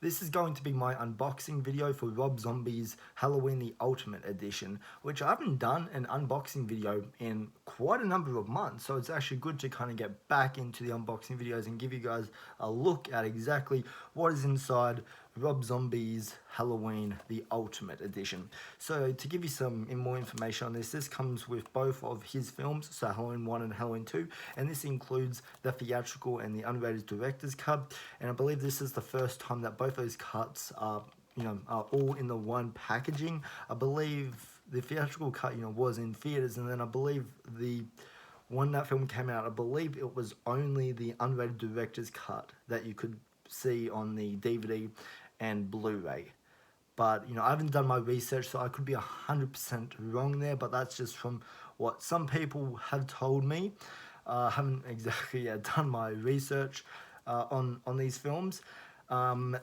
This is going to be my unboxing video for Rob Zombie's Halloween the Ultimate Edition, which I haven't done an unboxing video in quite a number of months, so it's actually good to kind of get back into the unboxing videos and give you guys a look at exactly what is inside Rob Zombie's Halloween the Ultimate Edition. So to give you some more information on this, this comes with both of his films, so Halloween 1 and Halloween 2, and this includes the theatrical and the unrated director's cut, and I believe this is the first time that both those cuts are all in the one packaging. I believe the theatrical cut was in theaters, and then I believe when that film came out, I believe it was only the unrated director's cut that you could see on the DVD and Blu-ray. But I haven't done my research, so I could be 100% wrong there, but that's just from what some people have told me. I haven't exactly done my research on these films. And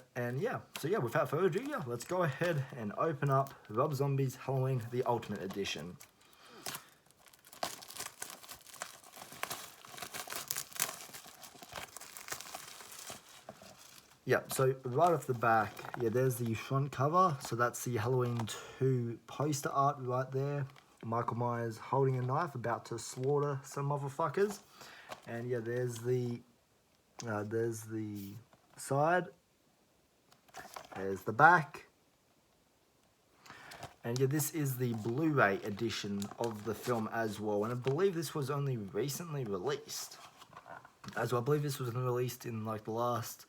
so without further ado, let's go ahead and open up Rob Zombie's Halloween the Ultimate Edition. Yeah, so right off the back, there's the front cover. So that's the Halloween 2 poster art right there. Michael Myers holding a knife, about to slaughter some motherfuckers. And there's the side. There's the back. And this is the Blu-ray edition of the film as well. And I believe this was only recently released. As well, I believe this was released in like the last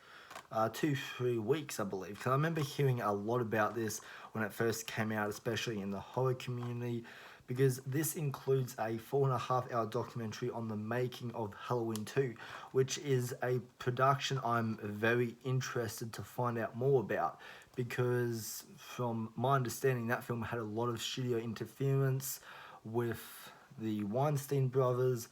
2-3 weeks, I believe. Because I remember hearing a lot about this when it first came out, especially in the horror community, because this includes a 4.5-hour documentary on the making of Halloween 2, which is a production I'm very interested to find out more about, because from my understanding, that film had a lot of studio interference with the Weinstein brothers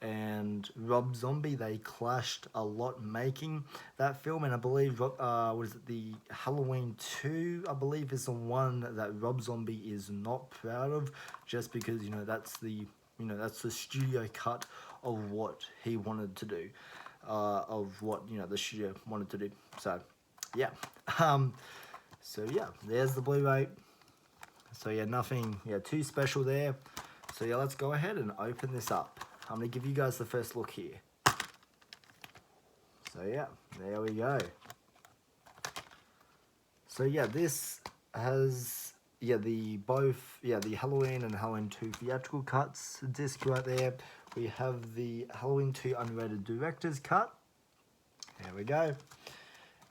and Rob Zombie. They clashed a lot making that film, and I believe the Halloween 2, I believe, is the one that Rob Zombie is not proud of, just because that's the studio cut of what he wanted to do, of what the studio wanted to do. So there's the Blu-ray. So nothing too special there. So let's go ahead and open this up. I'm going to give you guys the first look here. So there we go. So this has the Halloween and Halloween 2 theatrical cuts disc right there. We have the Halloween 2 unrated director's cut. There we go.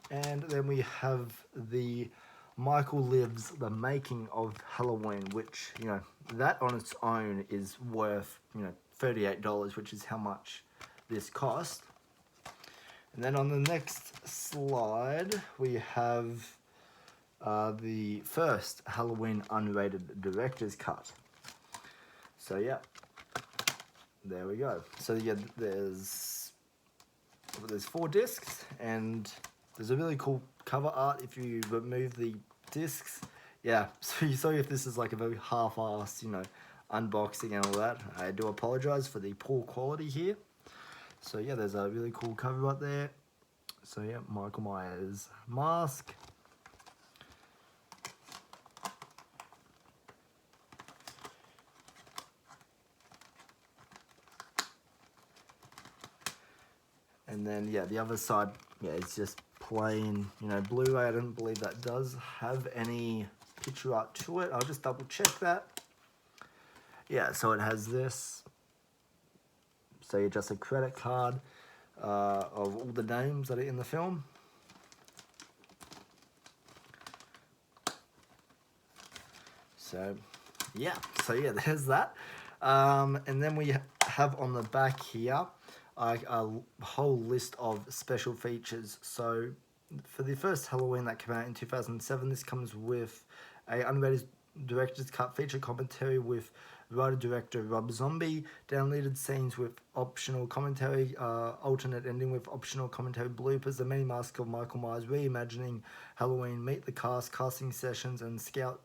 And then we have the Michael Lives the Making of Halloween, which that on its own is worth $38, which is how much this cost. And then on the next slide, we have the first Halloween unrated director's cut. So there we go. So there's 4 discs, and there's a really cool cover art if you remove the discs. So sorry if this is like a very half-assed, unboxing and all that. I do apologize for the poor quality here. So there's a really cool cover right there. So Michael Myers mask. And then the other side, it's just plain Blu-ray. I don't believe that does have any picture art to it. I'll just double check that. So it has this. So just a credit card of all the names that are in the film. So there's that. And then we have on the back here a whole list of special features. So for the first Halloween that came out in 2007, this comes with a unrated director's cut feature commentary with writer-director Rob Zombie, downloaded scenes with optional commentary, alternate ending with optional commentary bloopers, the mini mask of Michael Myers, reimagining Halloween, meet the cast, casting sessions, and Scout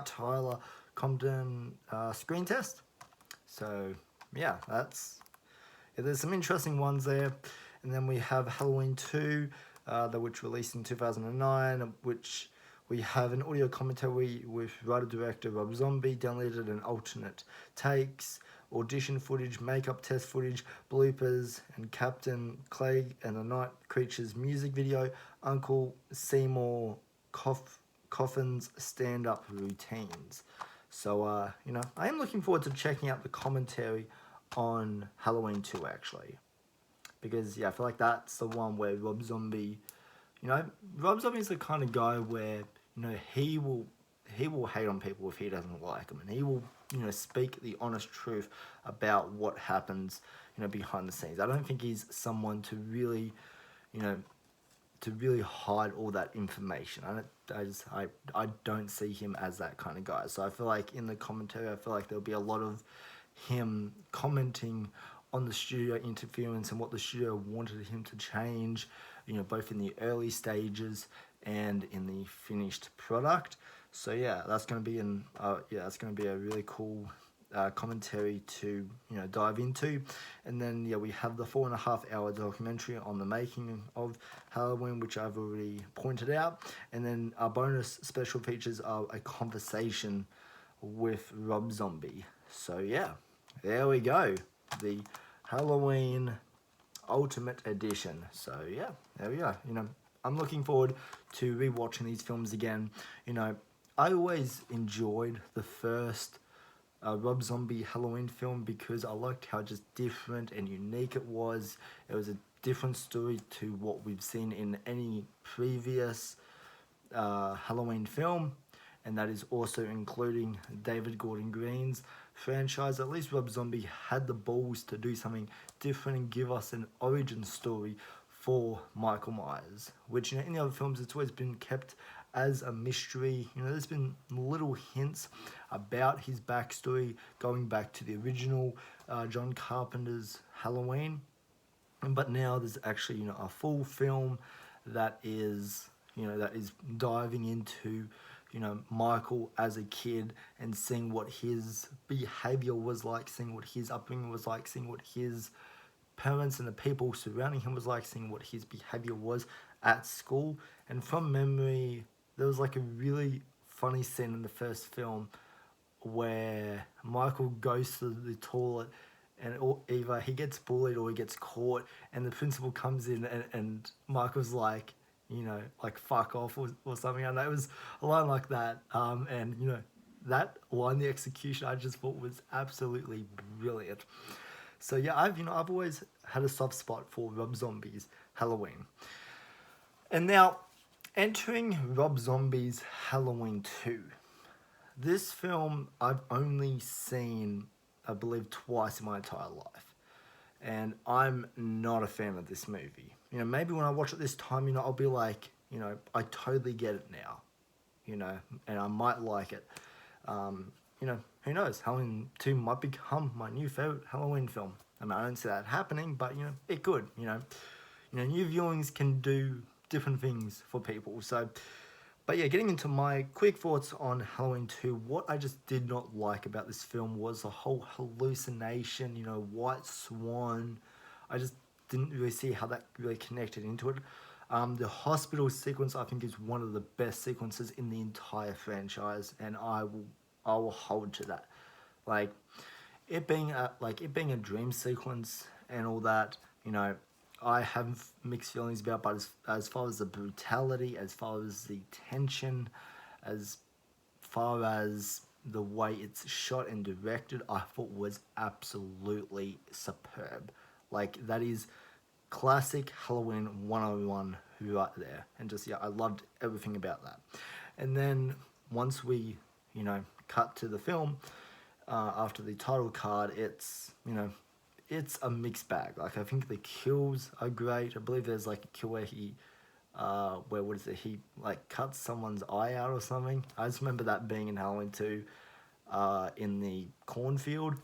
Tyler Compton screen test. So there's some interesting ones there. And then we have Halloween 2, which released in 2009, which we have an audio commentary with writer-director Rob Zombie, downloaded an alternate takes, audition footage, makeup test footage, bloopers, and Captain Clegg and the Night Creatures music video, Uncle Seymour Coffin's stand-up routines. So, I am looking forward to checking out the commentary on Halloween 2, actually. Because, yeah, I feel like that's the one where Rob Zombie, Rob Zombie's the kind of guy where, he will hate on people if he doesn't like them. And he will, speak the honest truth about what happens, behind the scenes. I don't think he's someone to really, hide all that information. I don't see him as that kind of guy. So I feel like in the commentary, I feel like there'll be a lot of him commenting on the studio interference and what the studio wanted him to change, both in the early stages and in the finished product. So yeah, that's going to be a really cool commentary to dive into. And then we have the 4.5 hour documentary on the making of Halloween, which I've already pointed out. And then our bonus special features are a conversation with Rob Zombie. So yeah, there we go, the Halloween Ultimate Edition. So yeah, there we go. I'm looking forward to rewatching these films again. I always enjoyed the first Rob Zombie Halloween film because I liked how just different and unique it was. It was a different story to what we've seen in any previous Halloween film, and that is also including David Gordon Green's franchise. At least Rob Zombie had the balls to do something different and give us an origin story for Michael Myers, which in the other films it's always been kept as a mystery. There's been little hints about his backstory going back to the original John Carpenter's Halloween, but now there's actually a full film that is diving into Michael as a kid and seeing what his behavior was like, seeing what his upbringing was like, seeing what his parents and the people surrounding him was like, seeing what his behavior was at school. And from memory, there was like a really funny scene in the first film where Michael goes to the toilet and either he gets bullied or he gets caught, and the principal comes in and Michael's like, like fuck off or something. I know it was a line like that. And that line, the execution, I just thought was absolutely brilliant. So yeah, I've always had a soft spot for Rob Zombie's Halloween. And now, entering Rob Zombie's Halloween 2. This film I've only seen, I believe, twice in my entire life. And I'm not a fan of this movie. Maybe when I watch it this time, I'll be like, I totally get it now. And I might like it. Who knows? Halloween 2 might become my new favorite Halloween film. I mean, I don't see that happening, but, it could, New viewings can do different things for people. So, but yeah, getting into my quick thoughts on Halloween 2, what I just did not like about this film was the whole hallucination, white swan. I just didn't really see how that really connected into it. The hospital sequence, I think, is one of the best sequences in the entire franchise, and I will hold to that. Like it being a dream sequence and all that, I have mixed feelings about, but as far as the brutality, as far as the tension, as far as the way it's shot and directed, I thought was absolutely superb. Like, that is classic Halloween 101 right there. And just, I loved everything about that. And then once we, cut to the film, after the title card, it's a mixed bag. Like, I think the kills are great. I believe there's like a kill where he like cuts someone's eye out or something. I just remember that being in Halloween 2, in the cornfield.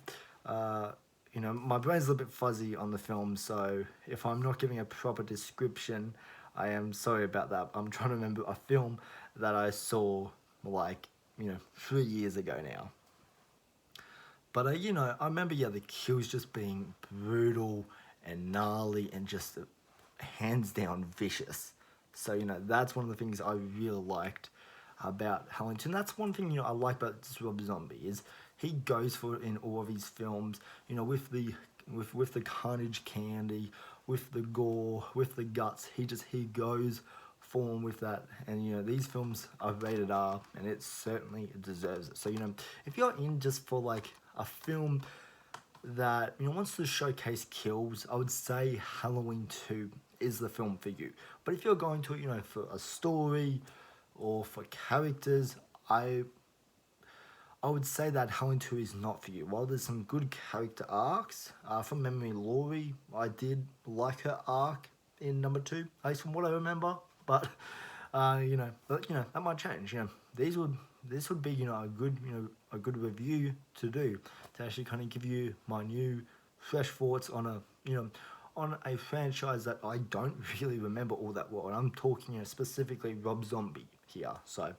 My brain's a little bit fuzzy on the film, so if I'm not giving a proper description, I am sorry about that. I'm trying to remember a film that I saw like 3 years ago now. But I remember the kills just being brutal and gnarly and just hands down vicious. So, you know, that's one of the things I really liked about Halloween 2. And that's one thing, you know, I like about this Rob Zombie is he goes for it in all of his films, you know, with the carnage candy, with the gore, with the guts. He goes form with that. And you know, these films are rated R, and it certainly deserves it. So, you know, if you're in just for like a film that, you know, wants to showcase kills, I would say Halloween 2 is the film for you. But if you're going to it, you know, for a story or for characters, I would say that Halloween 2 is not for you. While there's some good character arcs, from memory, Laurie, I did like her arc in number 2, at least from what I remember. But you know, that might change. You know, this would be, you know, a good review to do, to actually kind of give you my new fresh thoughts on a, you know, on a franchise that I don't really remember all that well. And I'm talking, you know, specifically Rob Zombie here. So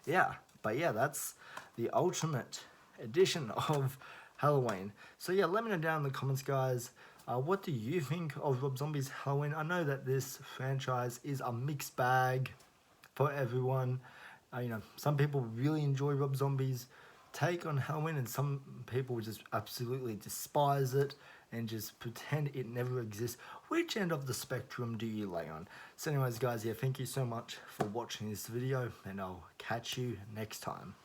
yeah, but yeah, that's the ultimate edition of Halloween. So yeah, let me know down in the comments, guys. What do you think of Rob Zombie's Halloween? I know that this franchise is a mixed bag for everyone. You know, some people really enjoy Rob Zombie's take on Halloween, and some people just absolutely despise it and just pretend it never exists. Which end of the spectrum do you lay on? So anyways, guys, yeah, thank you so much for watching this video, and I'll catch you next time.